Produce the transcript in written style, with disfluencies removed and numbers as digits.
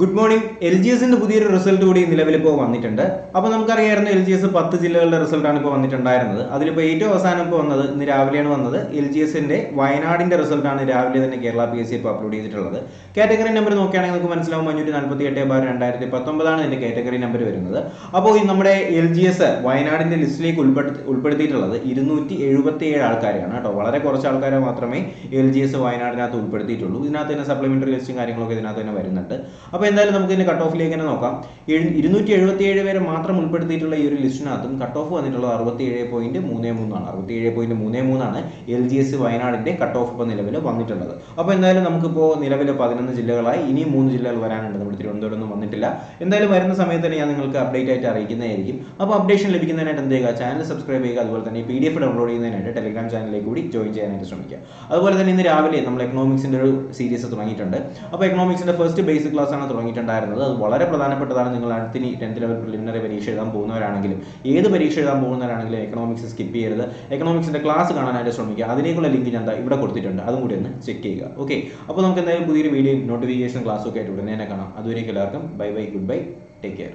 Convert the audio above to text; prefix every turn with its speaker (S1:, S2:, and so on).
S1: Good morning. LGSന്റെ പുതിയൊരു result കൂടി നിലവിൽ ഇപ്പോൾ വന്നിട്ടുണ്ട്. അപ്പോൾ നമുക്കറിയാമായിരുന്നു LGS 10 ജില്ലകളുടെ റിസൾട്ടാണ് ഇപ്പോൾ വന്നിട്ടുണ്ടായിരുന്നത്. അതിലിപ്പോൾ ഏറ്റവും അവസാനം ഇപ്പോൾ വന്നത് ഇന്ന് രാവിലെയാണ് വന്നത്. LGSന്റെ വയനാടിന്റെ റിസൾട്ടാണ് രാവിലെ തന്നെ കേരള PSC ഇപ്പോൾ അപ്ലോഡ് ചെയ്തിട്ടുള്ളത്. കാറ്റഗറി നമ്പർ നോക്കുകയാണെങ്കിൽ നമുക്ക് മനസ്സിലാവും 548/2019 ആണ് ഇതിന്റെ കാറ്റഗറി നമ്പർ വരുന്നത്. അപ്പോൾ ഈ നമ്മുടെ LGS വയനാടിന്റെ ലിസ്റ്റിലേക്ക് ഉൾപ്പെടുത്തിയിട്ടുള്ളത് 277 ആൾക്കാരെയാണ് കേട്ടോ. വളരെ കുറച്ച് ആൾക്കാരെ മാത്രമേ LGS വയനാടിനകത്ത് ഉൾപ്പെടുത്തിയിട്ടുള്ളൂ. ഇതിനകത്ത് തന്നെ സപ്ലിമെന്ററി ലിസ്റ്റും കാര്യങ്ങളൊക്കെ ഇതിനകത്ത് തന്നെ വരുന്നുണ്ട്. അപ്പോൾ എന്തായാലും നമുക്ക് ഇതിന്റെ കട്ട് ഓഫിലേക്ക് തന്നെ നോക്കാം. 277 പേരെ മാത്രം ഉൾപ്പെടുത്തിയിട്ടുള്ള ഈ ഒരു ലിസ്റ്റിനകത്തും കട്ട് ഓഫ് വന്നിട്ടുള്ളത് 67.33 ആണ്. 67.33 ആണ് LGS വയനാടിന്റെ കട്ട് ഓഫ് ഇപ്പോൾ നിലവിൽ വന്നിട്ടുള്ളത്. അപ്പോൾ എന്തായാലും നമുക്കിപ്പോൾ നിലവിൽ 11 ജില്ലകളായി, ഇനിയും 3 ജില്ലകൾ വരാനുണ്ട്. നമ്മുടെ തിരുവനന്തപുരം ഒന്നും വന്നിട്ടില്ല. എന്തായാലും വരുന്ന സമയത്ത് തന്നെ ഞാൻ നിങ്ങൾക്ക് അപ്ഡേറ്റ് ആയിട്ട് അറിയിക്കുന്നതായിരിക്കും. അപ്പോൾ അപ്ഡേഷൻ ലഭിക്കുന്നതിനായിട്ട് എന്ത് ചെയ്യുക, ചാനൽ സബ്സ്ക്രൈബ് ചെയ്യുക. അതുപോലെ തന്നെ PDF ഡൗൺലോഡ് ചെയ്യുന്നതിനായിട്ട് ടെലിഗ്രാം ചാനലിലേക്ക് കൂടി ജോയിൻ ചെയ്യാനായിട്ട് ശ്രമിക്കുക. അതുപോലെ തന്നെ ഇന്ന് രാവിലെ നമ്മൾ എക്കണോമിക്സിന്റെ ഒരു സീരീസ് തുടങ്ങിയിട്ടുണ്ട്. അപ്പോൾ എക്കണോമിക്സിന്റെ ഫസ്റ്റ് ബേസിക് ക്ലാസ് ആണ് തുടങ്ങിയിട്ടുണ്ടായിരുന്നത്. അത് വളരെ പ്രധാനപ്പെട്ടതാണ്. നിങ്ങൾ അടുത്തിനി 10th ലെവൽ പ്രിലിമിനറി പരീക്ഷ എഴുതാൻ പോകുന്നവരാണെങ്കിലും ഏത് പരീക്ഷ എഴുതാൻ പോകുന്നവരാണെങ്കിലും എക്കണോമിക്സ് സ്കിപ്പ് ചെയ്യരുത്. എക്കണോമിക്സിന്റെ ക്ലാസ് കാണാനായിട്ട് ശ്രമിക്കുക. അതിലേക്കുള്ള ലിങ്ക് ഞാൻ ഇവിടെ കൊടുത്തിട്ടുണ്ട്, അതും കൂടി ഒന്ന് ചെക്ക് ചെയ്യുക. ഓക്കെ, അപ്പോൾ നമുക്ക് എന്തായാലും പുതിയൊരു വീഡിയോ നോട്ടിഫിക്കേഷൻ ക്ലാസ്സൊക്കെ ആയിട്ട് ഉടനെ തന്നെ കാണാം. അതുവരേക്കും എല്ലാവർക്കും bye bye, good bye, take care.